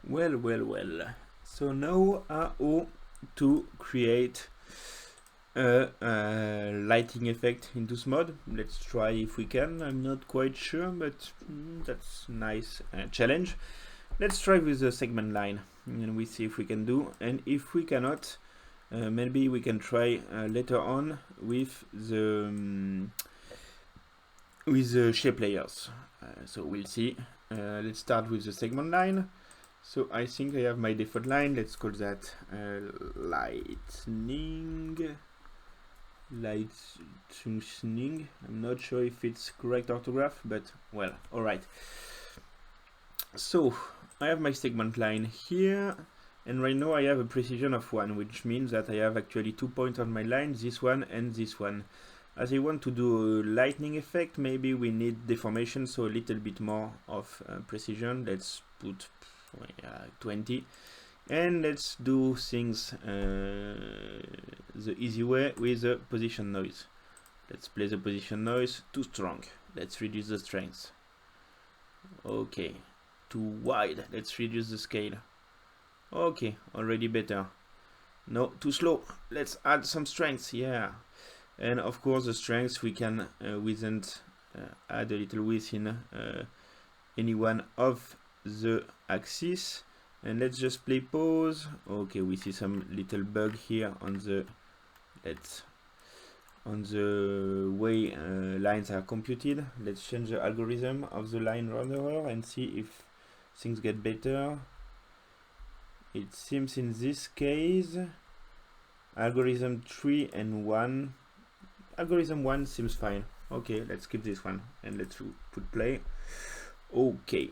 Well. So now how to create a lighting effect into Smode. Let's try if we can. I'm not quite sure, but that's nice challenge. Let's try with the segment line and we see if we can do. And if we cannot, maybe we can try later on with the shape layers. So we'll see. Let's start with the segment line. So I think I have my default line. Let's call that lightning. I'm not sure if it's correct orthograph, but well, alright. So I have my segment line here, and right now I have a precision of 1, which means that I have actually 2 points on my line, this one and this one. As I want to do a lightning effect, maybe we need deformation, so a little bit more of precision. Let's put 20. And let's do things the easy way with the position noise. Let's play the position noise too strong. Let's reduce the strength. Okay, too wide. Let's reduce the scale. Okay, already better. No, too slow. Let's add some strength. Yeah, and of course the strength we can add a little width in any one of the axis. And let's just play pause. Okay, we see some little bug here on the way lines are computed. Let's change the algorithm of the line renderer and see if things get better. It seems in this case algorithm 3 and 1. Algorithm 1 seems fine. Okay, let's keep this one and let's put play. Okay,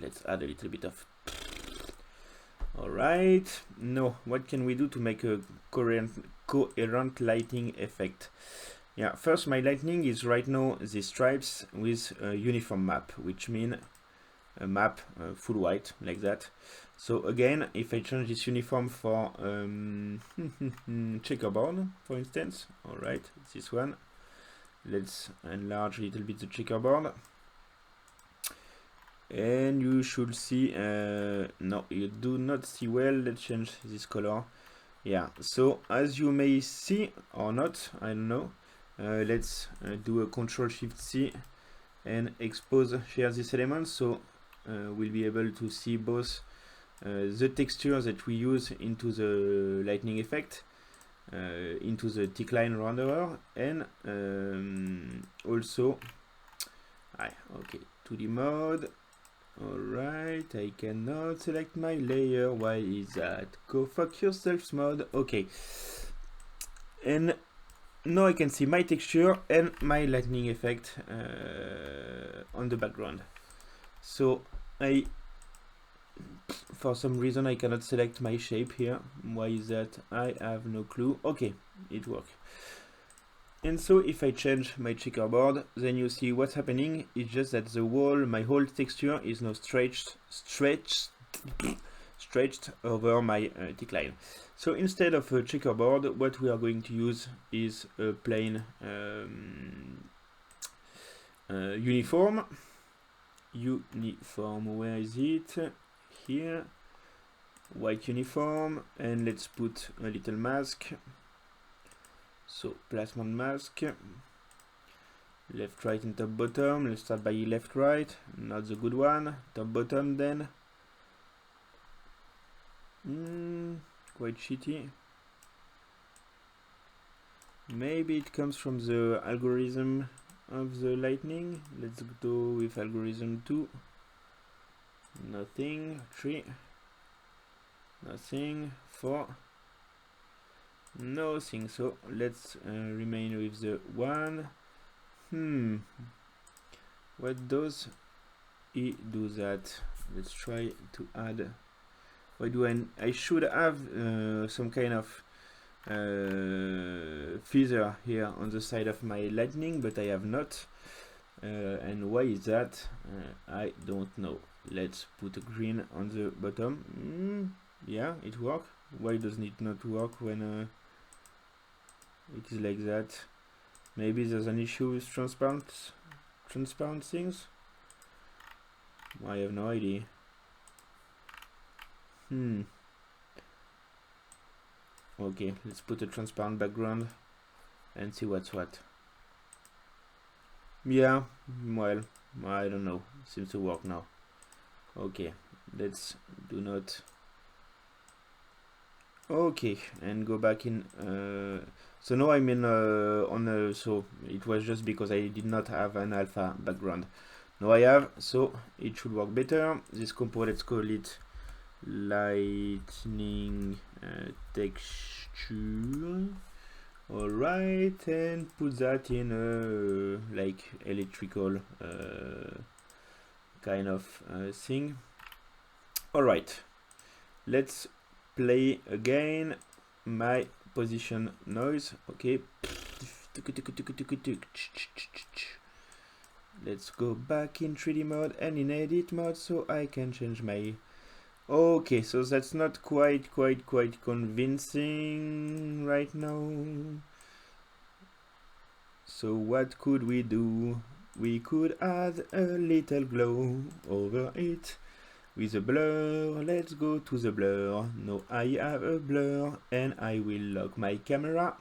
let's add a little bit of. Alright, now what can we do to make a coherent lighting effect? Yeah, first my lightning is right now the stripes with a uniform map, which means a map full white like that. So again, if I change this uniform for checkerboard, for instance, alright, this one, let's enlarge a little bit the checkerboard. And you should see, no, you do not see well. Let's change this color. Yeah, so as you may see or not, I don't know, let's do a Ctrl+Shift+C and share this element, so we'll be able to see both the texture that we use into the lightning effect, into the tick line renderer, and also, okay, 2D mode. Alright, I cannot select my layer. Why is that? Go fuck yourself, Smode. Okay. And now I can see my texture and my lightning effect on the background. So for some reason I cannot select my shape here. Why is that? I have no clue. Okay, it works. And so if I change my checkerboard, then you see what's happening is just that my whole texture is now stretched over my tick line. So instead of a checkerboard, what we are going to use is a plain uniform. Where is it? Here. White uniform, and let's put a little mask. So placement mask, left, right, and top, bottom. Let's start by left, right, not the good one. Top, bottom, then. Quite shitty. Maybe it comes from the algorithm of the lightning. Let's go with algorithm 2. Nothing. 3. Nothing. 4. Nothing. So let's remain with the 1. What does he do that? Let's try to add. Why do I should have some kind of feather here on the side of my lightning, but I have not. And why is that? I don't know. Let's put a green on the bottom. Yeah, it works. Why doesn't it not work when it is like that? Maybe there's an issue with transparent things. I have no idea. Okay, let's put a transparent background and see what's what. Yeah, well, I don't know. Seems to work now. Okay, let's do not. Okay, and go back in. So now I'm in on so it was just because I did not have an alpha background. Now I have, so it should work better. This compo, let's call it lightning texture. Alright, and put that in a like electrical kind of thing. Alright, let's play again my position noise. Okay, let's go back in 3D mode and in edit mode so I can change my. Okay, so that's not quite convincing right now. So what could we do? We could add a little glow over it with a blur. Let's go to the blur. Now I have a blur and I will lock my camera.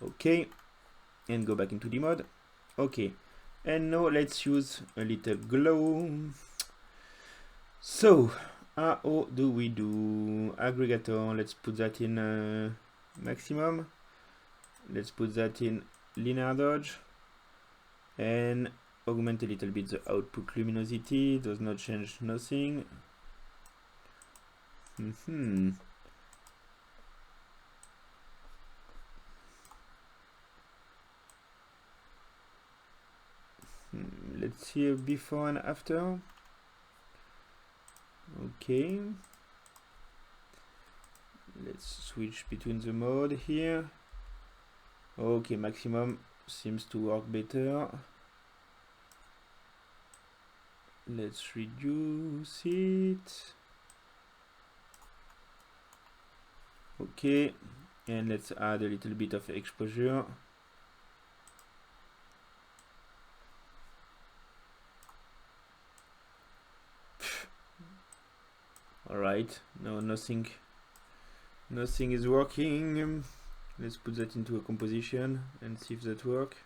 Okay, and go back into the mode. Okay, and now let's use a little glow. So how do we do aggregator? Let's put that in maximum. Let's put that in linear dodge and augment a little bit the output luminosity. Does not change nothing. Let's see a before and after. Okay, let's switch between the mode here. Okay, maximum seems to work better. Let's reduce it. Okay, and let's add a little bit of exposure. Alright, no, nothing is working. Let's put that into a composition and see if that works.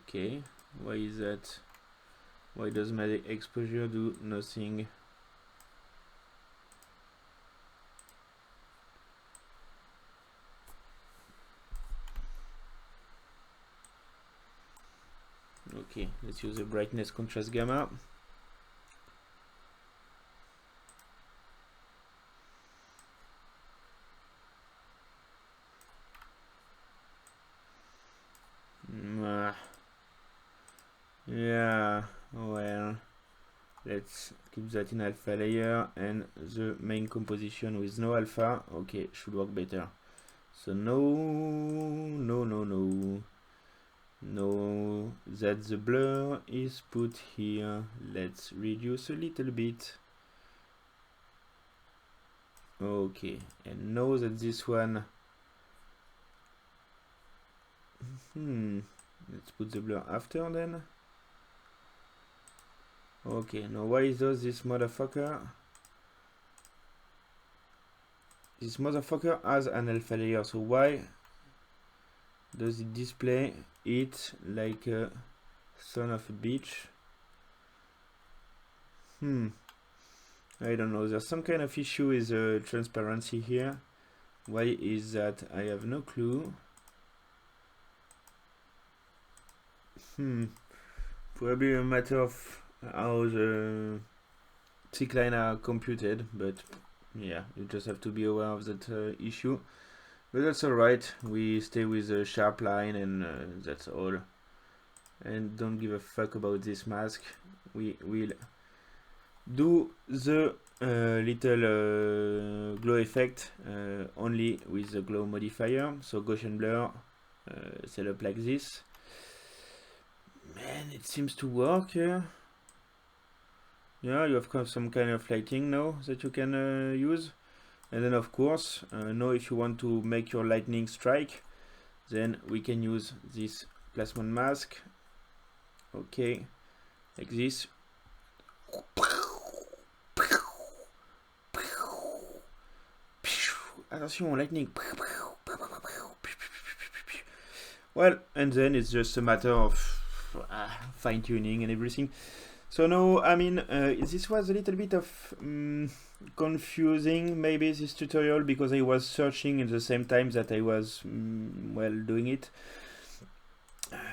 Okay, why is that? Why does my exposure do nothing? Okay, let's use the brightness contrast gamma. Yeah, well, let's keep that in alpha layer and the main composition with no alpha. Okay, should work better. So no, that the blur is put here. Let's reduce a little bit. Okay, and now that this one, let's put the blur after then. Okay, now why does this motherfucker? This motherfucker has an alpha layer, so why does it display it like a son of a bitch? I don't know, there's some kind of issue with transparency here. Why is that? I have no clue. Probably a matter of how the thick line are computed, but yeah, you just have to be aware of that issue. But that's alright, we stay with a sharp line and that's all. And don't give a fuck about this mask. We will do the little glow effect only with the glow modifier. So Gaussian blur, set up like this. Man, it seems to work here. Yeah, you have some kind of lighting now that you can use. And then of course, now if you want to make your lightning strike, then we can use this plasmon mask. Okay, like this. Attention, lightning. Well, and then it's just a matter of fine-tuning and everything. So now, I mean, this was a little bit of confusing, maybe, this tutorial, because I was searching at the same time that I was, well, doing it.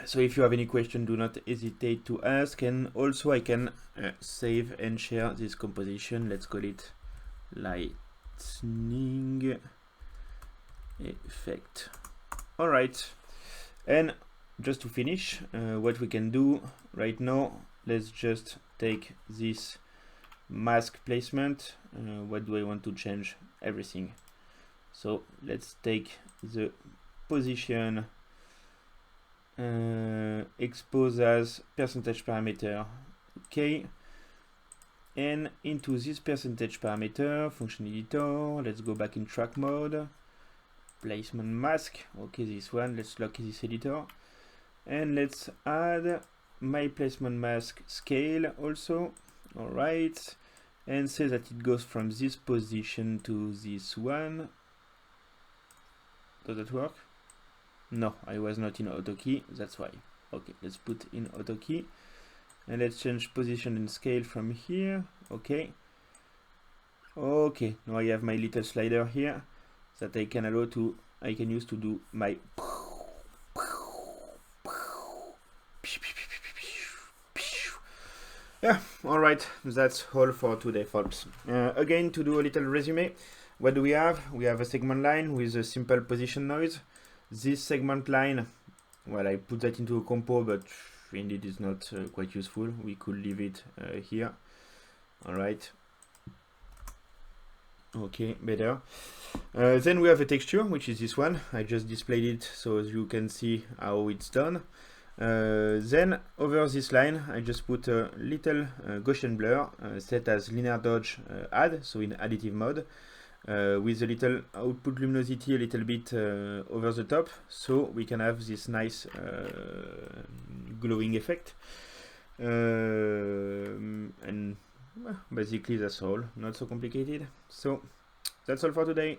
So if you have any question, do not hesitate to ask. And also I can save and share this composition. Let's call it lightning effect. All right. And just to finish, what we can do right now, let's just take this mask placement. What do I want to change? Everything. So let's take the position, expose as percentage parameter. Okay. And into this percentage parameter, function editor, let's go back in track mode. Placement mask, okay, this one, let's lock this editor, and let's add my placement mask scale also. All right, and say that it goes from this position to this one. Does that work? No, I was not in auto key, that's why. Okay, let's put in auto key, and let's change position and scale from here. Okay, now I have my little slider here that I can use to do my yeah. All right, that's all for today, folks. Again, to do a little resume, what do we have? We have a segment line with a simple position noise. This segment line, well, I put that into a compo, but indeed it's not quite useful. We could leave it here. All right. Okay, better. Then we have a texture, which is this one. I just displayed it so you can see how it's done. Then over this line, I just put a little Gaussian blur set as linear dodge add, so in additive mode, with a little output luminosity a little bit over the top, so we can have this nice glowing effect. And basically that's all, not so complicated. So that's all for today.